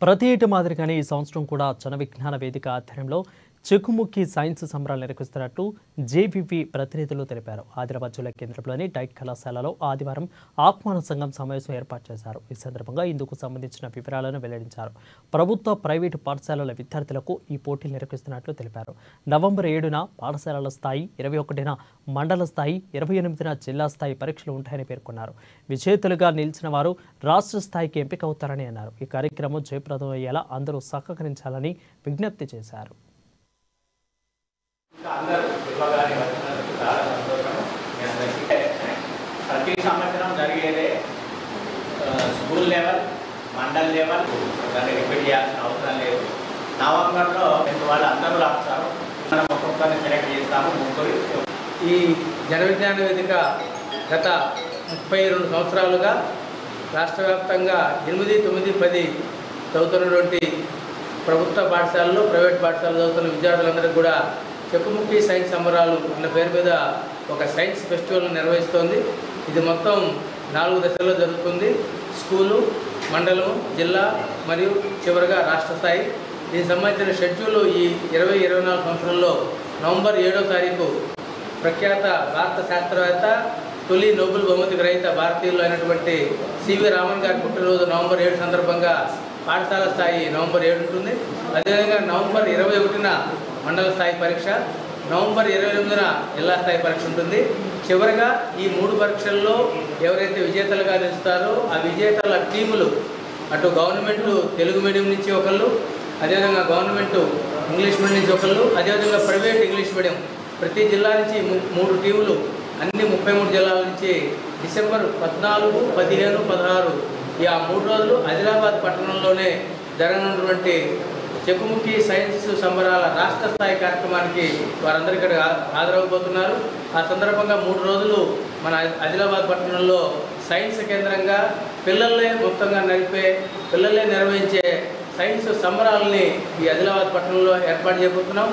ప్రతి ఏటా మాదిరిగానే ఈ సంవత్సరం కూడా జన విజ్ఞాన వేదిక ఆధ్వర్యంలో చెక్కుముక్కి సైన్స్ సంబరాలు నిర్వహిస్తున్నట్టు జేవీవీ ప్రతినిధులు తెలిపారు. ఆదిలాబాద్ జిల్లా కేంద్రంలోని డైట్ కళాశాలలో ఆదివారం ఆహ్వాన సంఘం సమావేశం ఏర్పాటు చేశారు. ఈ సందర్భంగా ఇందుకు సంబంధించిన వివరాలను వెల్లడించారు. ప్రభుత్వ, ప్రైవేటు పాఠశాలల విద్యార్థులకు ఈ పోటీలు నిర్వహిస్తున్నట్లు తెలిపారు. నవంబర్ 7న పాఠశాలల స్థాయి, 21న మండల స్థాయి, 28న జిల్లా స్థాయి పరీక్షలు ఉంటాయని పేర్కొన్నారు. విజేతలుగా నిలిచిన వారు రాష్ట్ర స్థాయికి ఎంపికవుతారని అన్నారు. ఈ కార్యక్రమం జయప్రదం అయ్యేలా అందరూ సహకరించాలని విజ్ఞప్తి చేశారు. ప్రతి సంవత్సరం జరిగేదే స్కూల్ లెవెల్, మండల్ లెవెల్, దాన్ని రిపీట్ చేయాల్సిన అవసరం లేదు. నవంబర్లో వాళ్ళు అందరూ రాస్తారు. మనం ఒక్కొక్కరిని సెలెక్ట్ చేస్తాము. ముగ్గురు. ఈ జన విజ్ఞాన వేదిక గత 32 సంవత్సరాలుగా రాష్ట్ర వ్యాప్తంగా 8, 9, 10 చదువుతున్నటువంటి ప్రభుత్వ పాఠశాలలో, ప్రైవేట్ పాఠశాలలో చదువుతున్న విద్యార్థులందరికీ కూడా చెక్కుముక్కి సైన్స్ సంబరాలు అన్న పేరు మీద ఒక సైన్స్ ఫెస్టివల్ నిర్వహిస్తోంది. ఇది మొత్తం 4 దశల్లో జరుగుతుంది. స్కూలు, మండలం, జిల్లా మరియు చివరిగా రాష్ట్ర స్థాయి. దీనికి సంబంధించిన షెడ్యూల్ ఈ 2024 సంవత్సరంలో నవంబర్ 7వ తారీఖు ప్రఖ్యాత భారత శాస్త్రవేత్త, తొలి నోబెల్ బహుమతి గ్రహీత భారతీయులు అయినటువంటి సివి రామన్ గారి పుట్టినరోజు నవంబర్ 7 సందర్భంగా పాఠశాల స్థాయి నవంబర్ 7 ఉంటుంది. అదేవిధంగా నవంబర్ 21న మండల స్థాయి పరీక్ష, నవంబర్ 28న జిల్లా స్థాయి పరీక్ష ఉంటుంది. చివరిగా ఈ 3 పరీక్షల్లో ఎవరైతే విజేతలుగా నిలుస్తారో ఆ విజేతల టీములు అటు గవర్నమెంట్ తెలుగు మీడియం నుంచి ఒకళ్ళు, అదేవిధంగా గవర్నమెంట్ ఇంగ్లీష్ మీడియం నుంచి ఒకళ్ళు, అదేవిధంగా ప్రైవేట్ ఇంగ్లీష్ మీడియం ప్రతి జిల్లా నుంచి 3 టీములు అన్ని 33 జిల్లాల నుంచి డిసెంబర్ 14, 15, 16 ఈ 3 రోజులు ఆదిలాబాద్ పట్టణంలోనే జరగనున్నటువంటి చెక్కుముక్కి సైన్స్ సంబరాల రాష్ట్ర స్థాయి కార్యక్రమానికి వారందరూ ఇక్కడ హాజరవబోతున్నారు. ఆ సందర్భంగా 3 రోజులు మన ఆదిలాబాద్ పట్టణంలో సైన్స్ కేంద్రంగా పిల్లలే మొత్తంగా పిల్లలే నిర్వహించే సైన్స్ సంబరాలని ఈ ఆదిలాబాద్ పట్టణంలో ఏర్పాటు చేయబోతున్నాం.